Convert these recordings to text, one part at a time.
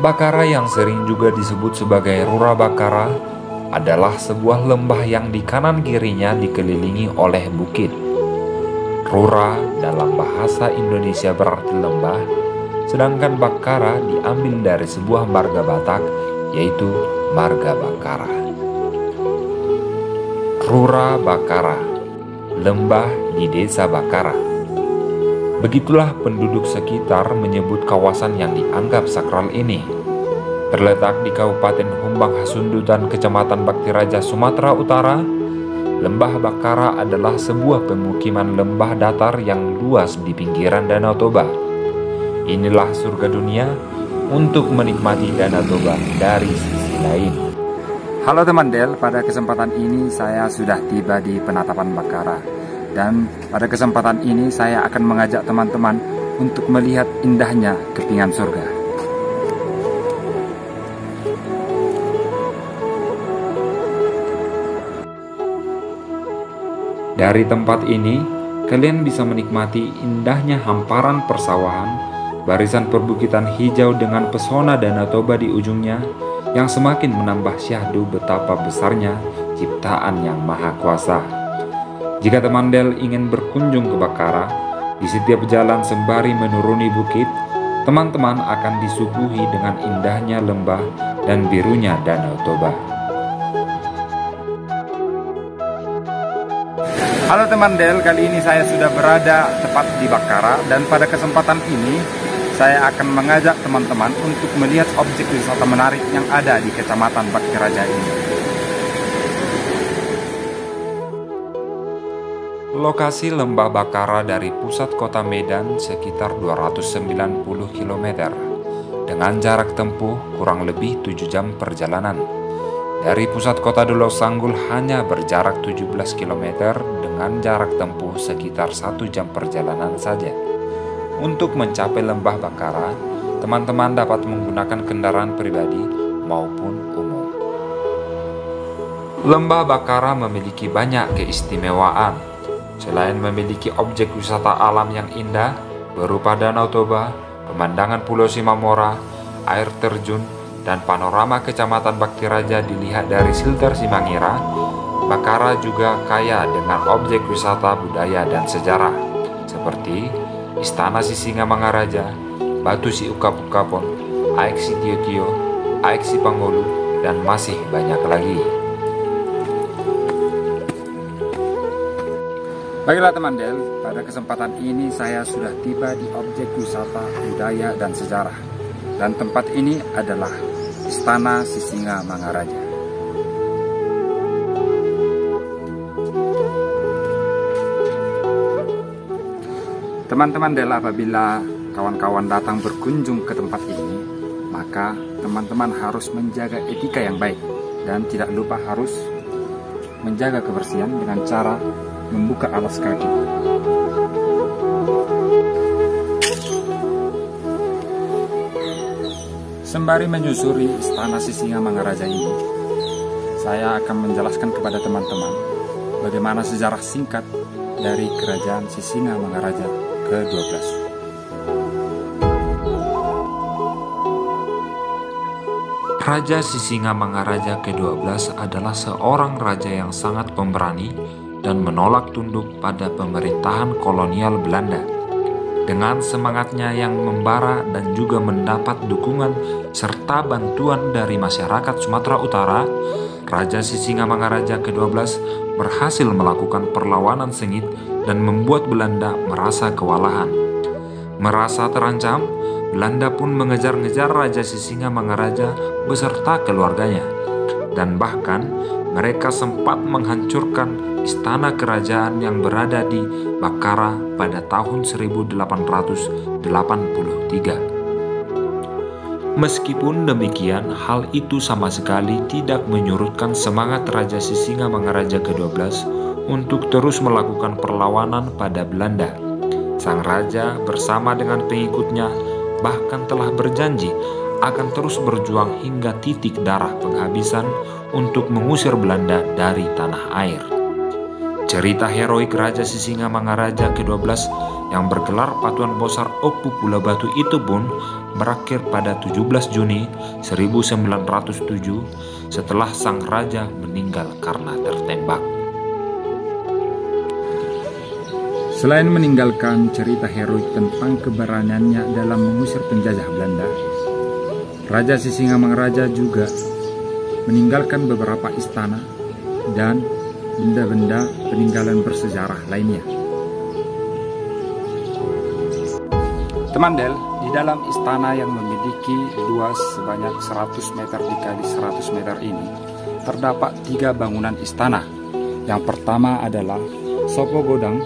Bakara yang sering juga disebut sebagai Rura Bakara adalah sebuah lembah yang di kanan kirinya dikelilingi oleh bukit. Rura dalam bahasa Indonesia berarti lembah, sedangkan Bakara diambil dari sebuah marga Batak, yaitu marga Bakara. Rura Bakara, lembah di desa Bakara. Begitulah penduduk sekitar menyebut kawasan yang dianggap sakral ini. Terletak di Kabupaten Humbang Hasundutan, Kecamatan Bakti Raja, Sumatera Utara, Lembah Bakara adalah sebuah pemukiman lembah datar yang luas di pinggiran Danau Toba. Inilah surga dunia untuk menikmati Danau Toba dari sisi lain. Halo teman Del, pada kesempatan ini saya sudah tiba di penatapan Bakara. Dan pada kesempatan ini saya akan mengajak teman-teman untuk melihat indahnya kepingan surga. Dari tempat ini, kalian bisa menikmati indahnya hamparan persawahan, barisan perbukitan hijau dengan pesona Danau Toba di ujungnya, yang semakin menambah syahdu betapa besarnya ciptaan Yang Maha Kuasa. Jika teman Del ingin berkunjung ke Bakara, di setiap jalan sembari menuruni bukit, teman-teman akan disuguhi dengan indahnya lembah dan birunya Danau Toba. Halo teman Del, kali ini saya sudah berada tepat di Bakara, dan pada kesempatan ini saya akan mengajak teman-teman untuk melihat objek wisata menarik yang ada di Kecamatan Bakti Raja ini. Lokasi Lembah Bakara dari pusat kota Medan sekitar 290 km, dengan jarak tempuh kurang lebih 7 jam perjalanan. Dari pusat kota Dolo Sanggul hanya berjarak 17 km dengan jarak tempuh sekitar 1 jam perjalanan saja. Untuk mencapai Lembah Bakara, teman-teman dapat menggunakan kendaraan pribadi maupun umum. Lembah Bakara memiliki banyak keistimewaan. Selain memiliki objek wisata alam yang indah berupa Danau Toba, pemandangan Pulau Simamora, air terjun, dan panorama Kecamatan Bakti Raja dilihat dari Silter Simangira, Bakara juga kaya dengan objek wisata budaya dan sejarah seperti Istana Sisinga Mangaraja, Batu Si Ukap-Ukapon, Aek Si Tio-Tio, Aek Si Pangolu, dan masih banyak lagi. Baiklah teman Del, pada kesempatan ini saya sudah tiba di objek wisata budaya dan sejarah. Dan tempat ini adalah Istana Sisinga Mangaraja. Teman-teman Del, apabila kawan-kawan datang berkunjung ke tempat ini, maka teman-teman harus menjaga etika yang baik dan tidak lupa harus menjaga kebersihan dengan cara membuka alas kaki. Sembari menyusuri Istana Sisinga Mangaraja ini, saya akan menjelaskan kepada teman-teman bagaimana sejarah singkat dari Kerajaan Sisinga Mangaraja ke-12. Raja Sisinga Mangaraja ke-12 adalah seorang raja yang sangat pemberani dan menolak tunduk pada pemerintahan kolonial Belanda. Dengan semangatnya yang membara dan juga mendapat dukungan serta bantuan dari masyarakat Sumatera Utara, Raja Sisinga Mangaraja ke-12 berhasil melakukan perlawanan sengit dan membuat Belanda merasa kewalahan. Merasa terancam, Belanda pun mengejar-ngejar Raja Sisinga Mangaraja beserta keluarganya, dan bahkan mereka sempat menghancurkan istana kerajaan yang berada di Bakara pada tahun 1883. Meskipun demikian, hal itu sama sekali tidak menyurutkan semangat Raja Sisinga Mangaraja ke-12 untuk terus melakukan perlawanan pada Belanda. Sang raja bersama dengan pengikutnya bahkan telah berjanji akan terus berjuang hingga titik darah penghabisan untuk mengusir Belanda dari tanah air. Cerita heroik Raja Sisinga Mangaraja ke-12 yang bergelar Patuan Bosar Opu Pulau Batu itu pun berakhir pada 17 Juni 1907 setelah sang raja meninggal karena tertembak. Selain meninggalkan cerita heroik tentang keberaniannya dalam mengusir penjajah Belanda, Raja Sisingamangaraja juga meninggalkan beberapa istana dan benda-benda peninggalan bersejarah lainnya. Teman Del, di dalam istana yang memiliki luas sebanyak 100 meter dikali 100 meter ini, terdapat 3 bangunan istana. Yang pertama adalah Sopo Godang,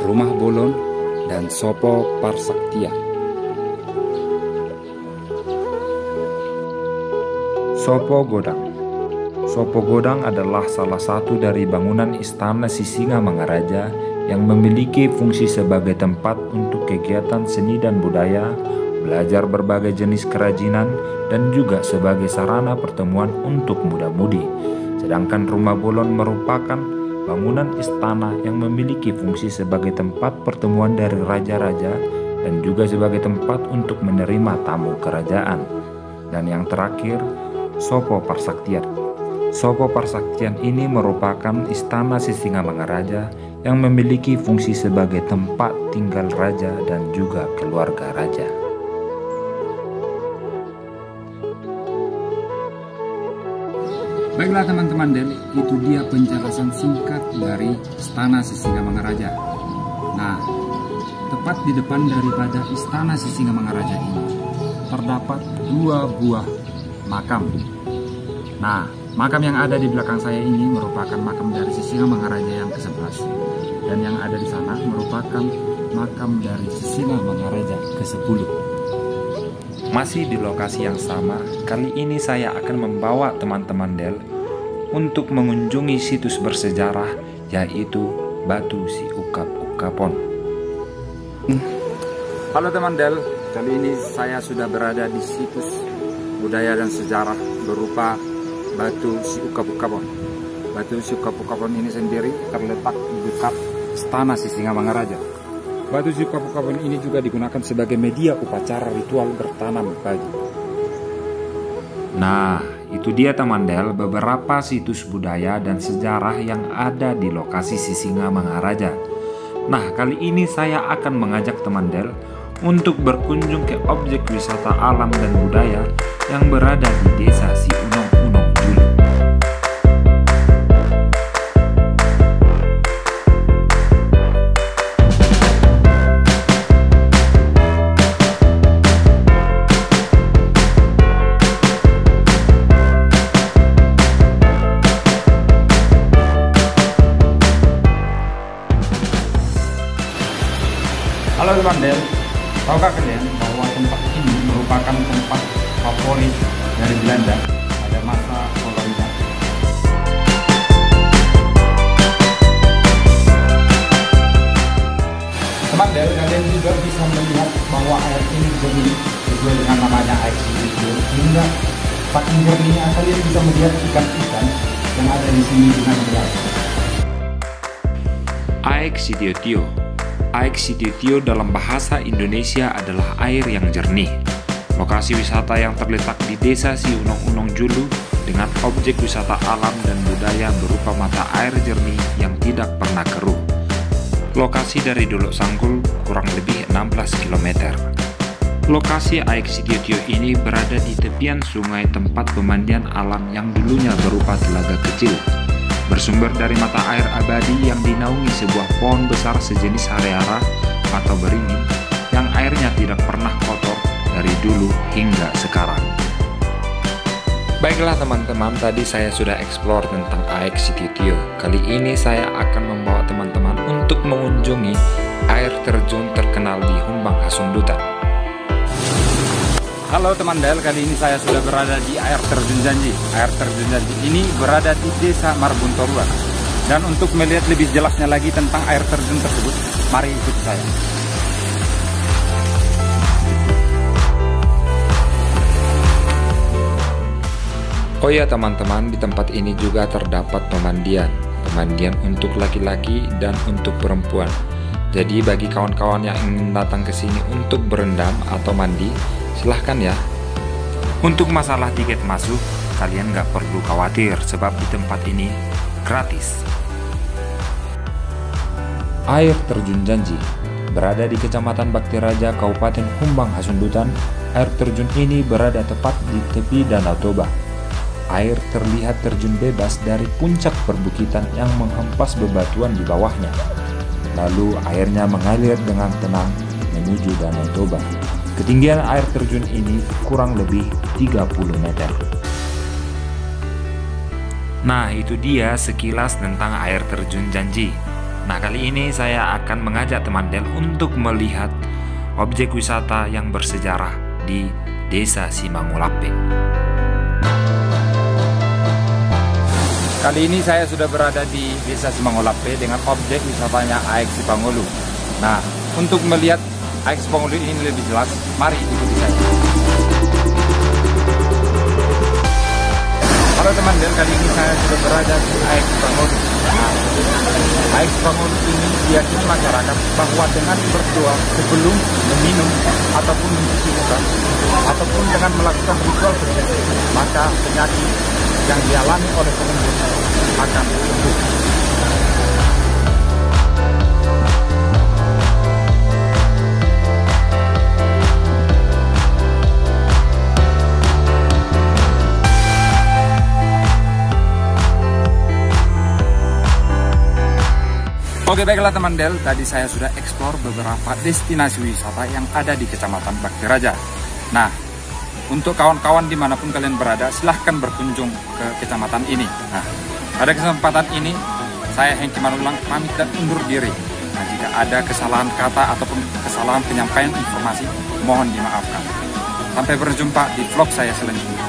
Rumah Bolon, dan Sopo Parsaktia. Sopo Godang. Sopo Godang adalah salah satu dari bangunan istana Sisingamangaraja yang memiliki fungsi sebagai tempat untuk kegiatan seni dan budaya, belajar berbagai jenis kerajinan, dan juga sebagai sarana pertemuan untuk muda-mudi. Sedangkan Rumah Bolon merupakan bangunan istana yang memiliki fungsi sebagai tempat pertemuan dari raja-raja dan juga sebagai tempat untuk menerima tamu kerajaan. Dan yang terakhir, Sopo Parsaktian. Sopo Parsaktian ini merupakan istana Sisingamangaraja yang memiliki fungsi sebagai tempat tinggal raja dan juga keluarga raja. Baiklah teman-teman Del, itu dia penjelasan singkat dari Istana Sisingamangaraja. Nah, tepat di depan daripada Istana Sisingamangaraja ini terdapat 2 buah makam. Nah, makam yang ada di belakang saya ini merupakan makam dari Sisingamangaraja yang ke-11, dan yang ada di sana merupakan makam dari Sisingamangaraja ke-10. Masih di lokasi yang sama, kali ini saya akan membawa teman-teman Del untuk mengunjungi situs bersejarah, yaitu Batu Si Ukap-Ukapon. Halo teman Del, kali ini saya sudah berada di situs budaya dan sejarah berupa Batu Si Ukap-Ukapon. Batu Si Ukap-Ukapon ini sendiri terletak di dekat Istana Sisingamangaraja. Batu Si Ukap-Ukapon ini juga digunakan sebagai media upacara ritual bertanam pagi. Nah, itu dia teman Del, beberapa situs budaya dan sejarah yang ada di lokasi Sisingamangaraja. Nah, kali ini saya akan mengajak teman Del untuk berkunjung ke objek wisata alam dan budaya yang berada di Desa Si Unong-Unong Julu. Halo teman Del, tahukah kalian bahwa tempat ini merupakan tempat favorit dari Belanda pada masa kolonial? Teman Del, kalian juga bisa melihat bahwa air ini jernih sesuai dengan namanya air Sidetio, hingga saking jernihnya kalian bisa melihat ikan-ikan yang ada di sini dengan jelas. Aek Sidetio. Aek Sidetio dalam bahasa Indonesia adalah air yang jernih. Lokasi wisata yang terletak di Desa Si Unong-Unong Julu dengan objek wisata alam dan budaya berupa mata air jernih yang tidak pernah keruh. Lokasi dari Dolok Sanggul kurang lebih 16 km. Lokasi Aek Sidetio ini berada di tepian sungai tempat pemandian alam yang dulunya berupa telaga kecil. Bersumber dari mata air abadi yang dinaungi sebuah pohon besar sejenis hareara atau beringin yang airnya tidak pernah kotor dari dulu hingga sekarang. Baiklah teman-teman, tadi saya sudah eksplor tentang Aek Sidetio. Kali ini saya akan membawa teman-teman untuk mengunjungi air terjun terkenal di Humbang Hasundutan. Halo teman Del, kali ini saya sudah berada di air terjun Janji. Air terjun Janji ini berada di Desa Marbuntoruan. Dan untuk melihat lebih jelasnya lagi tentang air terjun tersebut, mari ikuti saya. Oh ya teman-teman, di tempat ini juga terdapat pemandian untuk laki-laki dan untuk perempuan. Jadi bagi kawan-kawan yang ingin datang ke sini untuk berendam atau mandi, silahkan ya. Untuk masalah tiket masuk, kalian nggak perlu khawatir sebab di tempat ini gratis. Air terjun Janji berada di Kecamatan Bakti Raja, Kabupaten Humbang Hasundutan. Air terjun ini berada tepat di tepi Danau Toba. Air terlihat terjun bebas dari puncak perbukitan yang menghempas bebatuan di bawahnya. Lalu airnya mengalir dengan tenang menuju Danau Toba. Ketinggian air terjun ini kurang lebih 30 meter. Nah, itu dia sekilas tentang air terjun Janji. Nah, kali ini saya akan mengajak teman Del untuk melihat objek wisata yang bersejarah di Desa Simangolape. Kali ini saya sudah berada di Desa Simangolape dengan objek wisatanya AX Sipangolu. Nah, untuk melihat AX Sipangolu ini lebih jelas, mari ikuti saya. Halo teman Del, kali ini saya sudah berada di AX Sipangolu. Nah, AX Sipangolu ini diyakini masyarakat bahwa dengan berdoa sebelum meminum ataupun mencuci muka ataupun dengan melakukan ritual bersih, maka penyakit yang dialami oleh pengunjung akan sembuh. Oke, baiklah teman Del, tadi saya sudah eksplor beberapa destinasi wisata yang ada di Kecamatan Bakti Raja. Nah, untuk kawan-kawan dimanapun kalian berada, silahkan berkunjung ke kecamatan ini. Nah, pada kesempatan ini, saya Hengki Manulang pamit dan undur diri. Nah, jika ada kesalahan kata ataupun kesalahan penyampaian informasi, mohon dimaafkan. Sampai berjumpa di vlog saya selanjutnya.